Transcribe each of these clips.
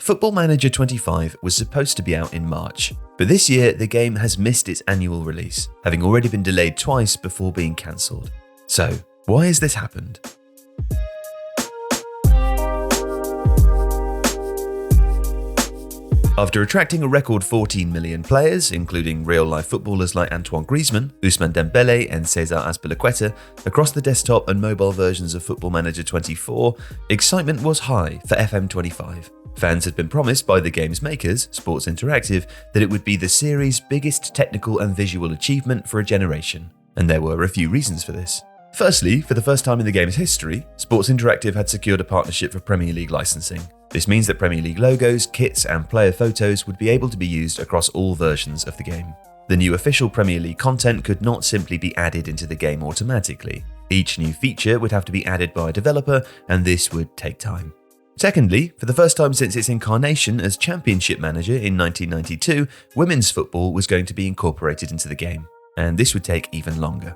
Football Manager 25 was supposed to be out in March, but this year the game has missed its annual release, having already been delayed twice before being cancelled. So, why has this happened? After attracting a record 14 million players, including real-life footballers like Antoine Griezmann, Ousmane Dembélé and César Azpilicueta, across the desktop and mobile versions of Football Manager 24, excitement was high for FM25. Fans had been promised by the game's makers, Sports Interactive, that it would be the series' biggest technical and visual achievement for a generation, and there were a few reasons for this. Firstly, for the first time in the game's history, Sports Interactive had secured a partnership for Premier League licensing. This means that Premier League logos, kits and player photos would be able to be used across all versions of the game. The new official Premier League content could not simply be added into the game automatically. Each new feature would have to be added by a developer, and this would take time. Secondly, for the first time since its incarnation as Championship Manager in 1992, women's football was going to be incorporated into the game, and this would take even longer.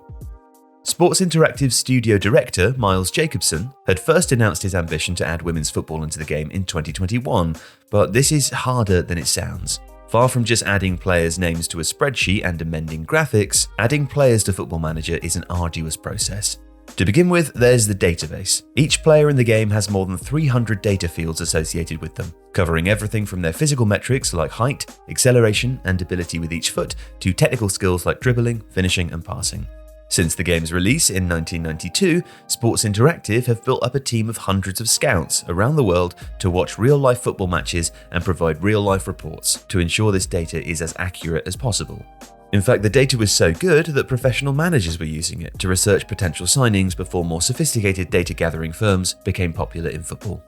Sports Interactive studio director Miles Jacobson had first announced his ambition to add women's football into the game in 2021, but this is harder than it sounds. Far from just adding players' names to a spreadsheet and amending graphics, adding players to Football Manager is an arduous process. To begin with, there's the database. Each player in the game has more than 300 data fields associated with them, covering everything from their physical metrics like height, acceleration, and ability with each foot, to technical skills like dribbling, finishing, and passing. Since the game's release in 1992, Sports Interactive have built up a team of hundreds of scouts around the world to watch real-life football matches and provide real-life reports to ensure this data is as accurate as possible. In fact, the data was so good that professional managers were using it to research potential signings before more sophisticated data-gathering firms became popular in football.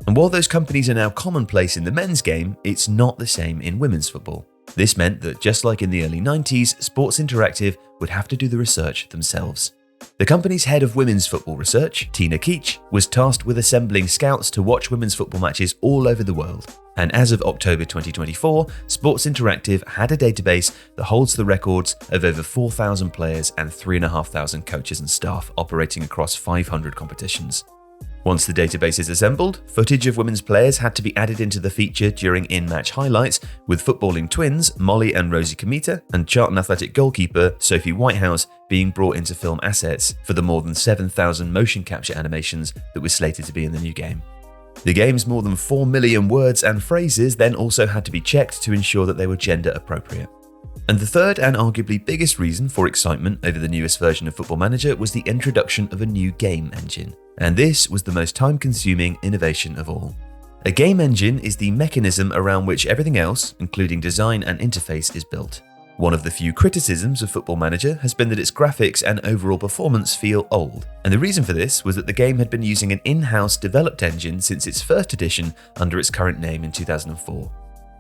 And while those companies are now commonplace in the men's game, it's not the same in women's football. This meant that just like in the early 90s, Sports Interactive would have to do the research themselves. The company's head of women's football research, Tina Keach, was tasked with assembling scouts to watch women's football matches all over the world. And as of October 2024, Sports Interactive had a database that holds the records of over 4,000 players and 3,500 coaches and staff operating across 500 competitions. Once the database is assembled, footage of women's players had to be added into the feature during in-match highlights, with footballing twins Molly and Rosie Comita and Charlton Athletic goalkeeper Sophie Whitehouse being brought into film assets for the more than 7,000 motion capture animations that were slated to be in the new game. The game's more than 4 million words and phrases then also had to be checked to ensure that they were gender appropriate. And the third and arguably biggest reason for excitement over the newest version of Football Manager was the introduction of a new game engine. And this was the most time-consuming innovation of all. A game engine is the mechanism around which everything else, including design and interface, is built. One of the few criticisms of Football Manager has been that its graphics and overall performance feel old. And the reason for this was that the game had been using an in-house developed engine since its first edition under its current name in 2004.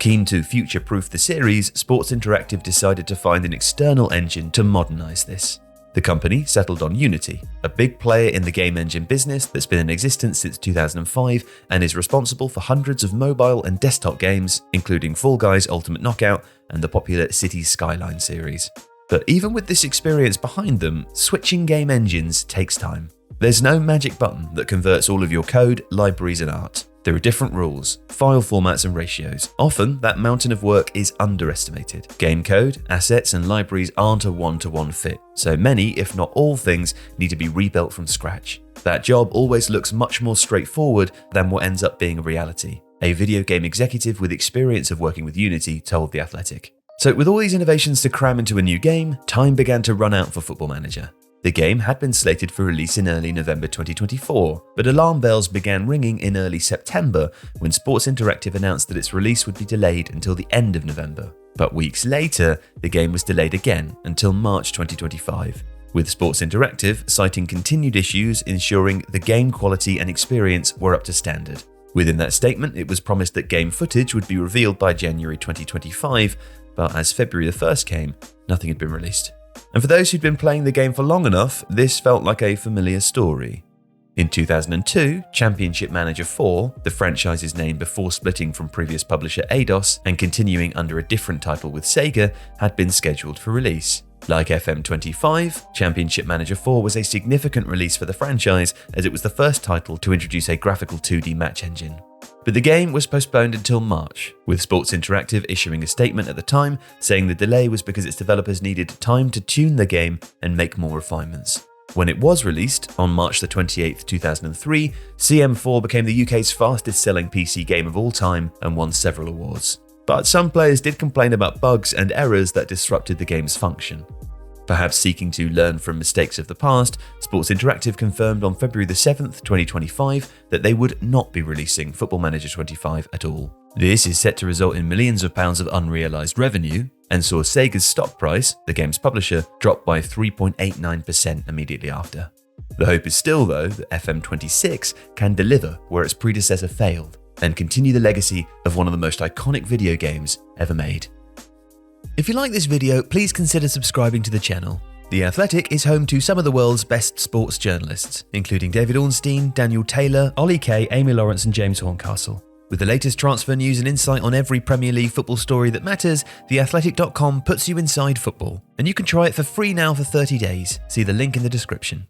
Keen to future-proof the series, Sports Interactive decided to find an external engine to modernize this. The company settled on Unity, a big player in the game engine business that's been in existence since 2005 and is responsible for hundreds of mobile and desktop games, including Fall Guys Ultimate Knockout and the popular Cities Skyline series. But even with this experience behind them, switching game engines takes time. There's no magic button that converts all of your code, libraries, and art. There are different rules, file formats and ratios. Often, that mountain of work is underestimated. Game code, assets, and libraries aren't a one-to-one fit, so many, if not all things, need to be rebuilt from scratch. That job always looks much more straightforward than what ends up being a reality, a video game executive with experience of working with Unity told The Athletic. So with all these innovations to cram into a new game, time began to run out for Football Manager. The game had been slated for release in early November 2024, but alarm bells began ringing in early September when Sports Interactive announced that its release would be delayed until the end of November. But weeks later, the game was delayed again until March 2025, with Sports Interactive citing continued issues ensuring the game quality and experience were up to standard. Within that statement, it was promised that game footage would be revealed by January 2025, but as February the 1st came, nothing had been released. And for those who'd been playing the game for long enough, this felt like a familiar story. In 2002, Championship Manager 4, the franchise's name before splitting from previous publisher Eidos and continuing under a different title with Sega, had been scheduled for release. Like FM25, Championship Manager 4 was a significant release for the franchise as it was the first title to introduce a graphical 2D match engine. But the game was postponed until March, with Sports Interactive issuing a statement at the time saying the delay was because its developers needed time to tune the game and make more refinements. When it was released, on March 28, 2003, CM4 became the UK's fastest selling PC game of all time and won several awards. But some players did complain about bugs and errors that disrupted the game's function. Perhaps seeking to learn from mistakes of the past, Sports Interactive confirmed on February 7th, 2025 that they would not be releasing Football Manager 25 at all. This is set to result in millions of pounds of unrealised revenue, and saw Sega's stock price, the game's publisher, drop by 3.89% immediately after. The hope is still, though, that FM26 can deliver where its predecessor failed, and continue the legacy of one of the most iconic video games ever made. If you like this video, please consider subscribing to the channel. The Athletic is home to some of the world's best sports journalists, including David Ornstein, Daniel Taylor, Ollie Kay, Amy Lawrence and James Horncastle. With the latest transfer news and insight on every Premier League football story that matters, theathletic.com puts you inside football. And you can try it for free now for 30 days. See the link in the description.